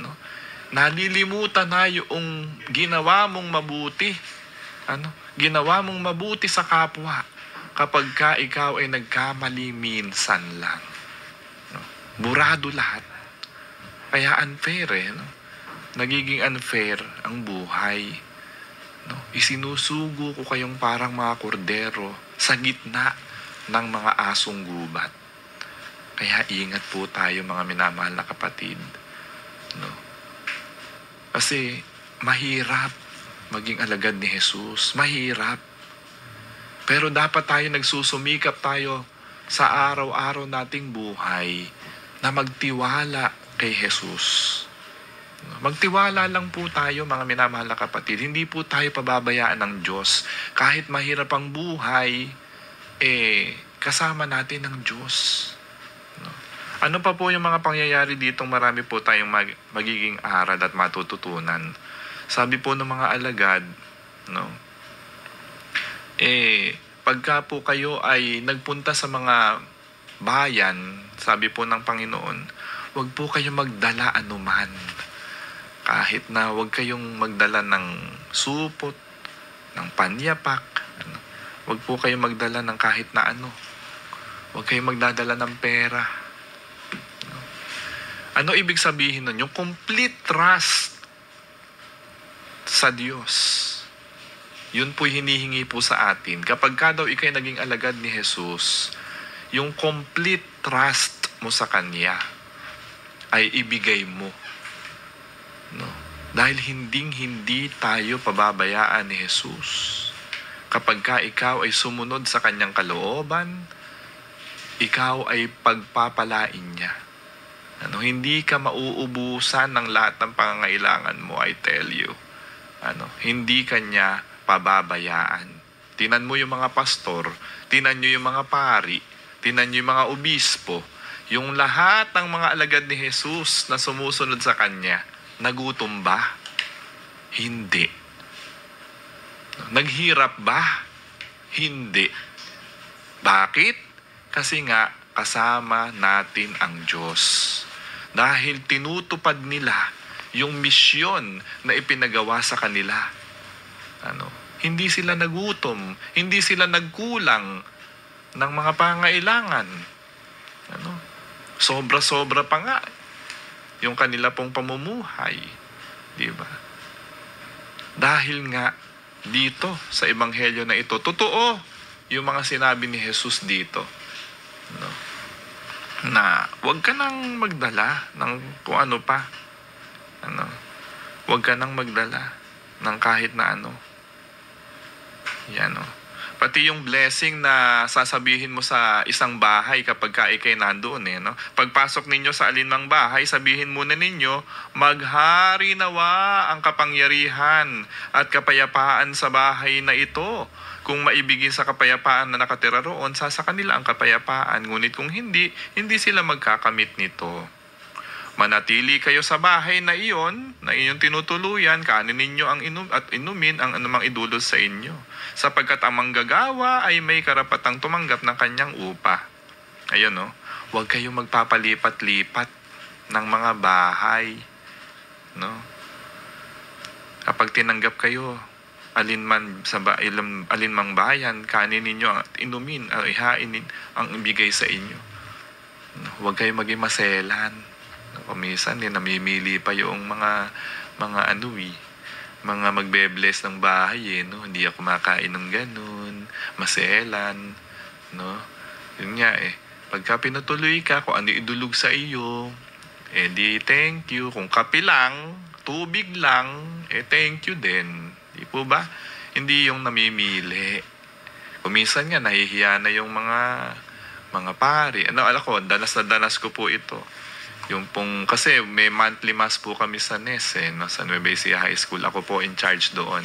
No? Nalilimutan na yung ginawa mong mabuti. Ginawa mong mabuti sa kapwa kapag ka ikaw ay nagkamali minsan lang. No? Burado lahat. Kaya unfair no? Nagiging unfair ang buhay. No? Isinusugo ko kayong parang mga kordero sa gitna ng mga asong gubat. Kaya ingat po tayo mga minamahal na kapatid. No? Kasi mahirap maging alagad ni Jesus. Mahirap. Pero dapat tayo nagsusumikap tayo sa araw-araw nating buhay na magtiwala kay Jesus. Magtiwala lang po tayo mga minamahal na kapatid. Hindi po tayo pababayaan ng Diyos. Kahit mahirap ang buhay, kasama natin ng Diyos. Ano pa po yung mga pangyayari dito? Marami po tayong magiging aral at matututunan. Sabi po ng mga alagad, pagka po kayo ay nagpunta sa mga bayan, sabi po ng Panginoon, huwag po kayong magdala anuman. Kahit na huwag kayong magdala ng supot, ng panyapak, huwag po kayong magdala ng kahit na ano. Huwag kayong magdadala ng pera. Ano ibig sabihin nun? Yung complete trust sa Diyos. Yun po hinihingi po sa atin. Kapag ka daw ikay naging alagad ni Jesus, yung complete trust mo sa Kanya ay ibigay mo. No? Dahil hindi tayo pababayaan ni Jesus. Kapag ka ikaw ay sumunod sa Kanyang kalooban, ikaw ay pagpapalain niya. Hindi ka mauubusan ng lahat ng pangangailangan mo, I tell you. Hindi Kanya pababayaan. Tinan mo yung mga pastor, tinan nyo yung mga pari, tinan nyo yung mga obispo, yung lahat ng mga alagad ni Jesus na sumusunod sa Kanya, nagutom ba? Hindi. Naghirap ba? Hindi. Bakit? Kasi nga, kasama natin ang Diyos. Dahil tinutupad nila yung misyon na ipinagawa sa kanila. Hindi sila nagutom, hindi sila nagkulang ng mga pangailangan. Sobra-sobra pa nga yung kanila pong pamumuhay. Di ba? Dahil nga dito sa ebanghelyo na ito, totoo yung mga sinabi ni Jesus dito. Na huwag ka nang magdala ng kung ano pa. Huwag ka nang magdala ng kahit na ano. Yan Pati yung blessing na sasabihin mo sa isang bahay kapag ka ikay nandoon Pagpasok ninyo sa alinmang bahay, sabihin muna ninyo, maghari nawa ang kapangyarihan at kapayapaan sa bahay na ito. Kung maibigin sa kapayapaan na nakatira roon, sa kanila ang kapayapaan. Ngunit kung hindi sila magkakamit nito. Manatili kayo sa bahay na iyon, na inyong tinutuluyan, kanin ninyo ang inumin ang anumang idulot sa inyo. Sapagkat ang manggagawa ay may karapatang tumanggap ng kanyang upa. Ayun huwag kayong magpapalipat-lipat ng mga bahay. Kapag tinanggap kayo, alinmang bayan, kanin ninyo at inumin, ihain ang ibigay sa inyo. Huwag kayong maging maselan. Minsan namimili pa yung mga magbe-bless ng bahay hindi ako makain ng ganun, maselan, yun nga pagka pinutuloy ka kung ano idulog sa iyo, di thank you. Kung kape lang, tubig lang, thank you din, di po ba? Hindi yung namimili. Kung minsan nga nahihiya na yung mga mga pari. Alam ko, danas na danas ko po ito. Yung pong, kasi may monthly mass po kami sa NES, no, sa Nueva Ecija High School. Ako po in charge doon,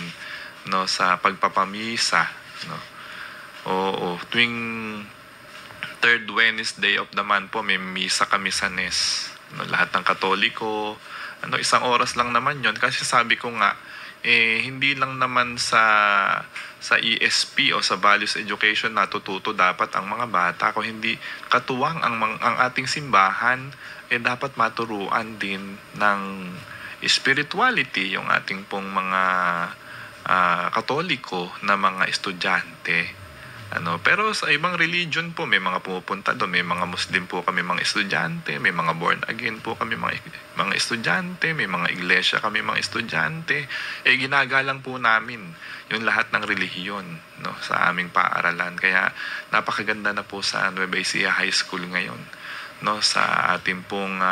no, sa pagpapamisa, no. Oo, tuwing third Wednesday of the month po, may misa kami sa NES. No, lahat ng Katoliko, 1 oras lang naman yon. Kasi sabi ko nga, hindi lang naman sa ESP o sa values education natututo dapat ang mga bata, kung hindi katuwang ang ating simbahan, dapat maturuan din ng spirituality yung ating pong mga Katoliko na mga estudyante. Pero sa ibang religion po, may mga pumupunta doon, may mga Muslim po kami mga estudyante, may mga born again po kami mga estudyante, may mga iglesia kami mga estudyante. Ginagalang po namin yung lahat ng relihiyon, no, sa aming paaralan. Kaya napakaganda na po sa Nueva Ecija High School ngayon, no, sa ating pong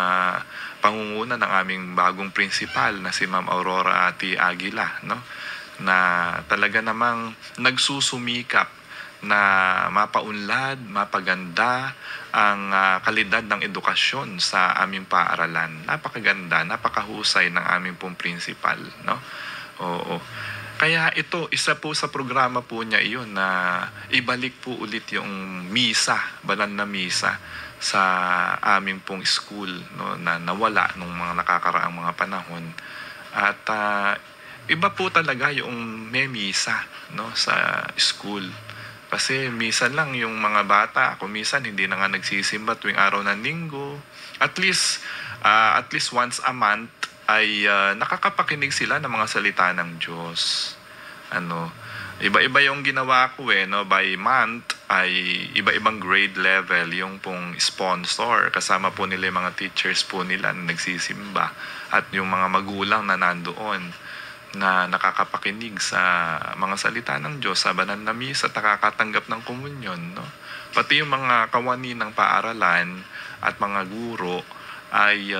pangunguna ng aming bagong principal na si Ma'am Aurora T. Aguila, no, na talaga namang nagsusumikap na mapaunlad, mapaganda ang kalidad ng edukasyon sa aming paaralan. Napakaganda, napakahusay ng aming pong principal, no? Oo. Kaya ito, isa po sa programa po niya iyon na ibalik po ulit yung misa, banal na misa sa aming pong school, no, na nawala nung mga nakakaraang mga panahon. At iba po talaga yung may misa, no, sa school. Kasi minsan lang yung mga bata, kung minsan hindi na nga nagsisimba tuwing araw ng linggo. At least once a month ay nakakapakinig sila ng mga salita ng Diyos. Iba-iba yung ginawa ko, no? By month ay iba-ibang grade level yung pong sponsor. Kasama po nila yung mga teachers po nila na nagsisimba at yung mga magulang na nandoon na nakakapakinig sa mga salita ng Diyos sa banal na misa at nakakatanggap ng komunyon, no? Pati yung mga kawani ng paaralan at mga guro ay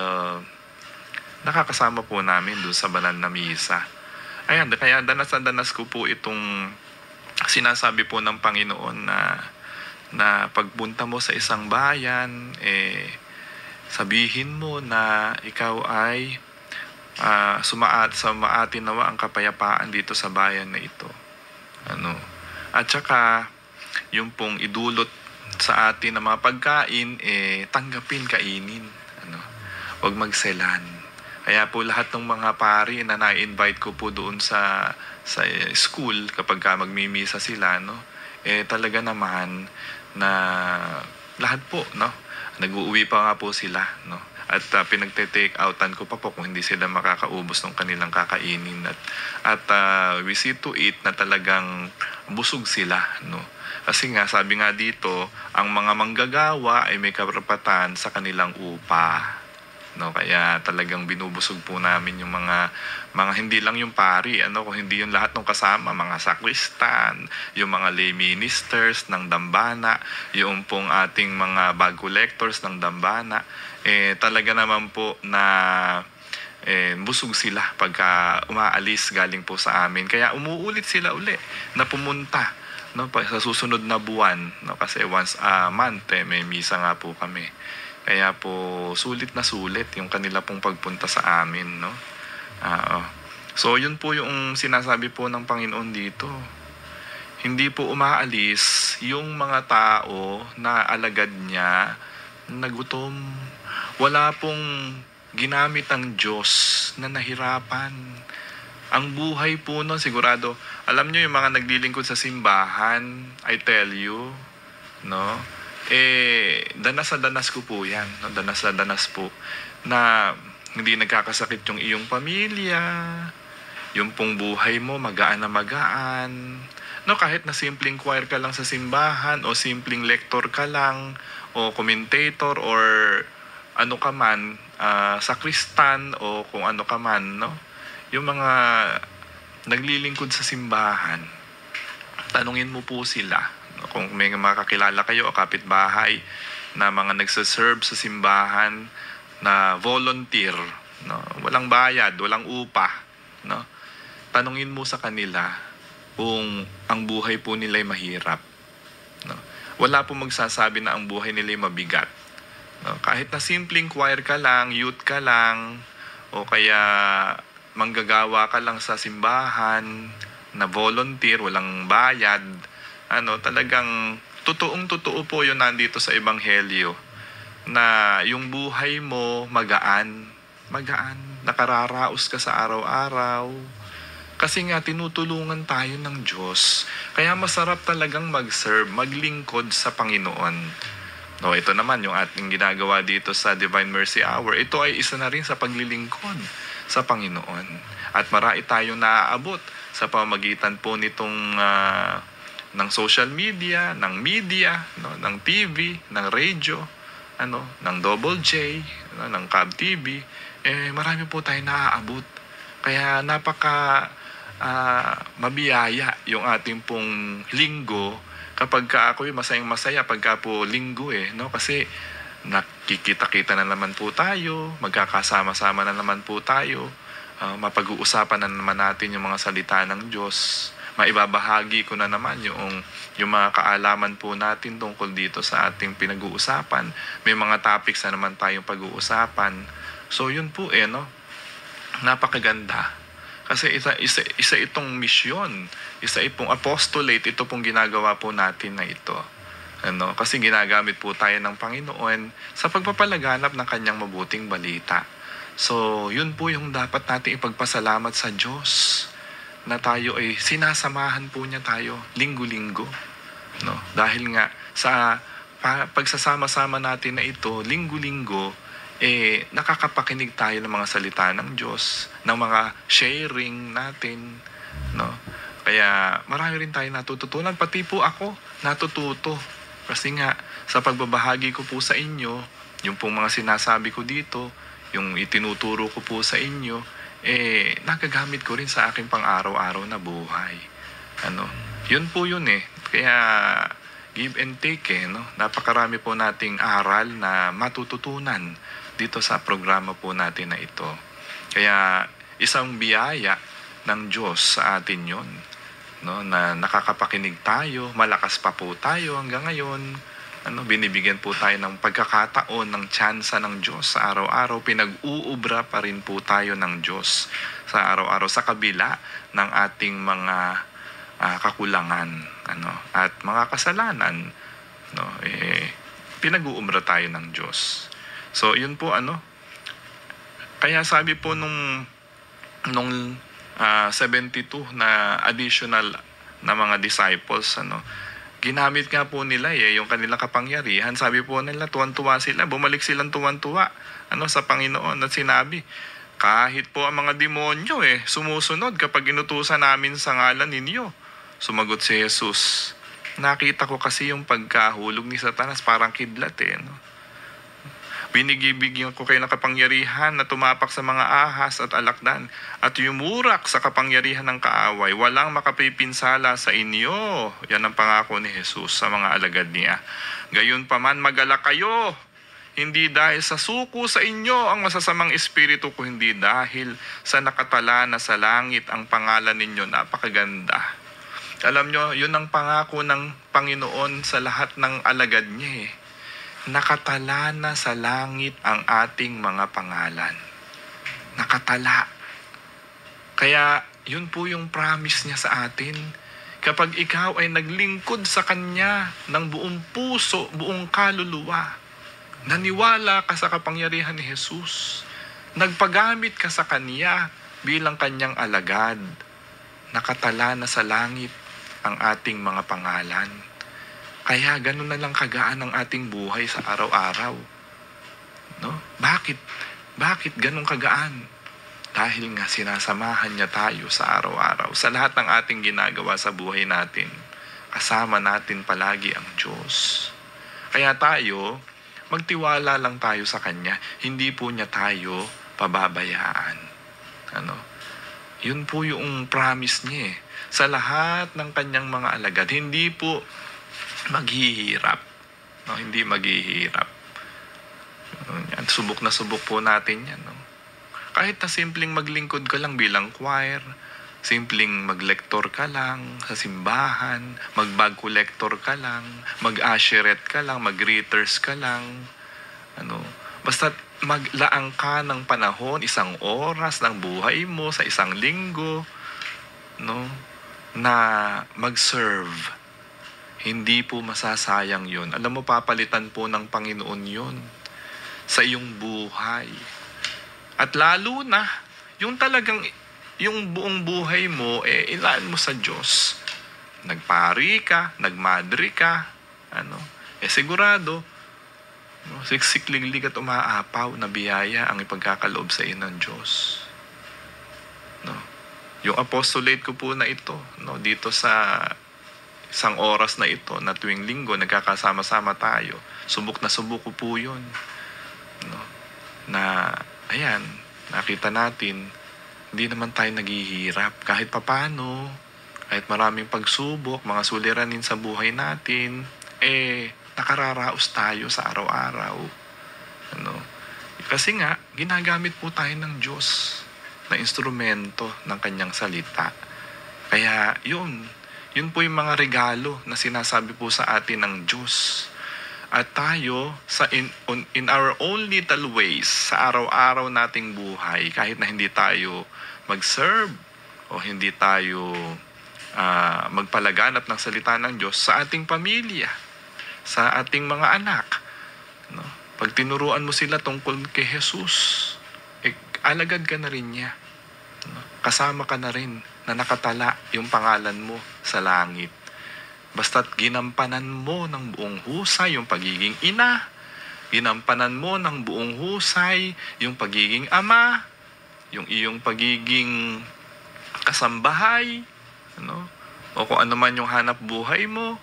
nakakasama po namin doon sa banal na misa. Ayan, kaya danas na danas ko po itong sinasabi po ng Panginoon na pagpunta mo sa isang bayan, sabihin mo na ikaw ay sumaatin nawa ang kapayapaan dito sa bayan na ito. At saka yung pong idulot sa atin ng mga pagkain, tanggapin, kainin. Huwag magselan. Kaya po lahat ng mga pari na na-invite ko po doon sa school kapag magmimisa sila, no, talaga naman na lahat po, no, nag-uuwi pa nga po sila, no. At pinagte-take outan ko pa po kung hindi sila makakaubos ng kanilang kakainin. At we see to it na talagang busog sila, no. Kasi nga, sabi nga dito, ang mga manggagawa ay may karapatan sa kanilang upa, no. Kaya talagang binubusog po namin yung mga hindi lang yung pari, kung hindi yung lahat ng kasama, mga sakristan, yung mga lay ministers ng dambana, yung pong ating mga bag collectors ng dambana, talaga naman po na busog sila pagka umaalis galing po sa amin. Kaya umuulit sila uli na pumunta, no, sa susunod na buwan, no, kasi once a month may misa nga po kami. Kaya po sulit na sulit yung kanila pong pagpunta sa amin, no. So yun po yung sinasabi po ng Panginoon dito. Hindi po umaalis yung mga tao na alagad niya na gutom. Wala pong ginamit ang Diyos na nahirapan. Ang buhay po nun, sigurado, alam nyo yung mga naglilingkod sa simbahan, I tell you, no? Danas na danas ko po yan, no? Danas na danas po, na hindi nagkakasakit yung iyong pamilya, yung pong buhay mo, magaan na magaan, no? Kahit na simpleng choir ka lang sa simbahan, o simpleng lector ka lang, o commentator, or ano ka man, sakristan o kung ano ka man, no? Yung mga naglilingkod sa simbahan, tanungin mo po sila, no? Kung may makakilala kayo o kapitbahay na mga nagsaserve sa simbahan na volunteer, no? Walang bayad, walang upa, no? Tanungin mo sa kanila kung ang buhay po nila ay mahirap, no? wala po magsasabi na ang buhay nila ay mabigat. No? Kahit na simpleng choir ka lang, youth ka lang, o kaya manggagawa ka lang sa simbahan, na volunteer, walang bayad, talagang totoong-totoo po yun nandito sa Ebanghelyo, na yung buhay mo magaan, nakararaos ka sa araw-araw, kasi nga tinutulungan tayo ng Diyos. Kaya masarap talagang mag-serve, maglingkod sa Panginoon. No, ito naman yung ating ginagawa dito sa Divine Mercy Hour. Ito ay isa na rin sa paglilingkod sa Panginoon. At marami tayong naaabot sa pamamagitan po nitong ng social media, ng media, no, ng TV, ng radio, ng Double J, ng Cab TV. Marami po tayong naaabot. Kaya napaka mabiyaya yung ating pong linggo kapag ako'y masayang-masaya pagka po linggo no? Kasi nakikita-kita na naman po tayo, magkakasama-sama na naman po tayo, mapag-uusapan na naman natin yung mga salita ng Diyos. Maibabahagi ko na naman yung mga kaalaman po natin tungkol dito sa ating pinag-uusapan. May mga topics na naman tayong pag-uusapan. So yun po no? Napakaganda. Kasi isa itong misyon, isa itong apostolate, ito pong ginagawa po natin na ito. Kasi ginagamit po tayo ng Panginoon sa pagpapalaganap ng kanyang mabuting balita. So, yun po yung dapat natin ipagpasalamat sa Diyos, na tayo ay sinasamahan po niya tayo linggo-linggo. No? Dahil nga sa pagsasama-sama natin na ito, linggo-linggo, nakakapakinig tayo ng mga salita ng Diyos, ng mga sharing natin, no? Kaya marami rin tayo natututunan, pati po ako natututo. Kasi nga, sa pagbabahagi ko po sa inyo, yung pong mga sinasabi ko dito, yung itinuturo ko po sa inyo, nagagamit ko rin sa aking pang-araw-araw na buhay. Yun po yun Kaya, give and take no? Napakarami po nating aral na matututunan dito sa programa po natin na ito. Kaya isang biyaya ng Diyos sa atin yun, no? Na nakakapakinig tayo, malakas pa po tayo hanggang ngayon. Binibigyan po tayo ng pagkakataon, ng tsansa ng Diyos sa araw-araw. Pinag-uubra pa rin po tayo ng Diyos sa araw-araw sa kabila ng ating mga kakulangan at mga kasalanan. Pinag-uubra tayo ng Diyos. So, yun po Kaya sabi po nung 72 na additional na mga disciples, ginamit nga po nila yung kanilang kapangyarihan. Sabi po nila, tuwan-tuwa sila, bumalik silang tuwan-tuwa sa Panginoon at sinabi, kahit po ang mga demonyo sumusunod kapag inutusan namin sa ngalan ninyo. Sumagot si Jesus, nakita ko kasi yung pagkahulog ni Satanas parang kidlat Binigibigyan ko kayo ng kapangyarihan na tumapak sa mga ahas at alakdan at yumurak sa kapangyarihan ng kaaway. Walang makapipinsala sa inyo. Yan ang pangako ni Jesus sa mga alagad niya. Gayunpaman mag-alak kayo. Hindi dahil sa suko sa inyo ang masasamang espiritu, kundi dahil sa nakatala na sa langit ang pangalan ninyo. Napakaganda. Alam nyo, yun ang pangako ng Panginoon sa lahat ng alagad niya Nakatala na sa langit ang ating mga pangalan. Nakatala. Kaya yun po yung promise niya sa atin. Kapag ikaw ay naglingkod sa Kanya ng buong puso, buong kaluluwa, naniwala ka sa kapangyarihan ni Jesus, nagpagamit ka sa Kanya bilang Kanyang alagad, nakatala na sa langit ang ating mga pangalan. Kaya ganun na lang kagaan ang ating buhay sa araw-araw. No? Bakit? Bakit ganun kagaan? Dahil nga sinasamahan niya tayo sa araw-araw. Sa lahat ng ating ginagawa sa buhay natin, kasama natin palagi ang Diyos. Kaya tayo, magtiwala lang tayo sa Kanya. Hindi po niya tayo pababayaan. Yun po yung promise niya sa lahat ng Kanyang mga alagad. Hindi po maghihirap. Hindi maghihirap. Subok na subok po natin yan. Kahit na simpleng maglingkod ka lang bilang choir, Simpleng maglektor ka lang sa simbahan, mag-bag collector ka lang, mag-asheret ka lang, mag-greeters ka lang. Basta maglaang ka ng panahon, 1 oras ng buhay mo sa 1 linggo, na mag-serve. Hindi po masasayang yun. Alam mo, papalitan po ng Panginoon yun sa iyong buhay. At lalo na, yung talagang, yung buong buhay mo, ilaan mo sa Diyos. Nagpari ka, nagmadri ka, sigurado, siksik-liglig at umaapaw na biyaya ang ipagkakaloob sa iyo ng Diyos. Yung apostolate ko po na ito, dito sa 1 oras na ito, na tuwing linggo, nagkakasama-sama tayo. Subok na subok ko po yun. Na, ayan, nakita natin, hindi naman tayo naghihirap. Kahit papano, kahit maraming pagsubok, mga suliranin sa buhay natin, nakararaos tayo sa araw-araw. Kasi nga, ginagamit po tayo ng Diyos na instrumento ng kanyang salita. Kaya, yun po yung mga regalo na sinasabi po sa atin ng Diyos. At tayo, in our own little ways, sa araw-araw nating buhay, kahit na hindi tayo mag-serve o hindi tayo magpalaganap ng salita ng Diyos sa ating pamilya, sa ating mga anak. Pag tinuruan mo sila tungkol kay Jesus, alagad ka na rin niya. Kasama ka na rin na nakatala yung pangalan mo sa langit. Basta't ginampanan mo ng buong husay yung pagiging ina, ginampanan mo ng buong husay yung pagiging ama, yung iyong pagiging kasambahay, o kung ano man yung hanap buhay mo,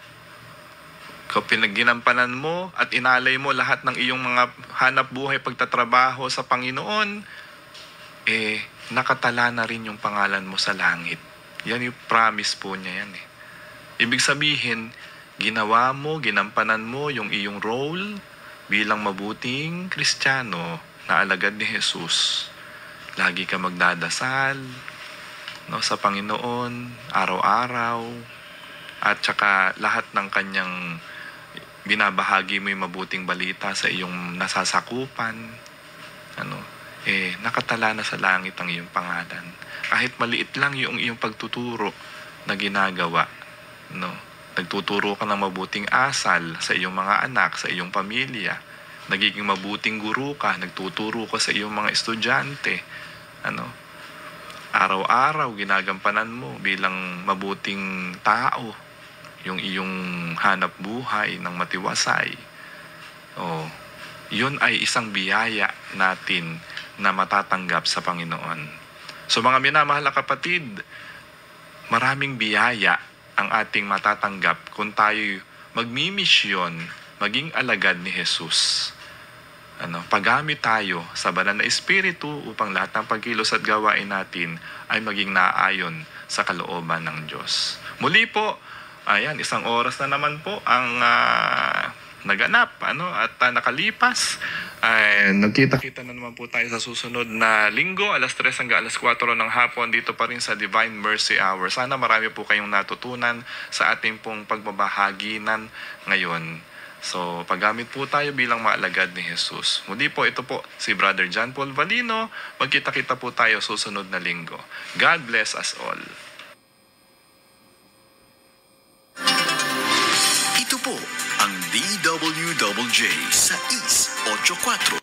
kung pinagginampanan mo at inalay mo lahat ng iyong mga hanap buhay pagtatrabaho sa Panginoon, nakatala na rin yung pangalan mo sa langit. Yan yung promise po niya yan. Ibig sabihin, ginampanan mo yung iyong role bilang mabuting Kristiyano na alagad ni Jesus. Lagi ka magdadasal sa Panginoon, araw-araw, at saka lahat ng kanyang binabahagi mo yung mabuting balita sa iyong nasasakupan. Nakatala na sa langit ang iyong pangalan. Kahit maliit lang yung iyong pagtuturo na ginagawa, nagtuturo ka ng mabuting asal sa iyong mga anak, sa iyong pamilya, nagiging mabuting guro ka, nagtuturo ka sa iyong mga estudyante, araw-araw ginagampanan mo bilang mabuting tao yung iyong hanap buhay ng matiwasay. Yun ay isang biyaya natin na matatanggap sa Panginoon. So mga minamahal na kapatid, maraming biyaya ang ating matatanggap kung tayo magmimisyon, maging alagad ni Jesus. Paggamit tayo sa banal na Espiritu upang lahat ng pagkilos at gawain natin ay maging naayon sa kalooban ng Diyos. Muli po, 1 oras na naman po ang naganap at nakalipas. Nagkita-kita na naman po tayo sa susunod na linggo, 3:00 hanggang 4:00 ng hapon, dito pa rin sa Divine Mercy Hour. Sana marami po kayong natutunan sa ating pong pagbabahaginan ngayon. So, paggamit po tayo bilang maalagad ni Jesus. Muli po, ito po si Brother John Paul Valino. Magkita-kita po tayo susunod na linggo. God bless us all. Ito po ang DWJJ 684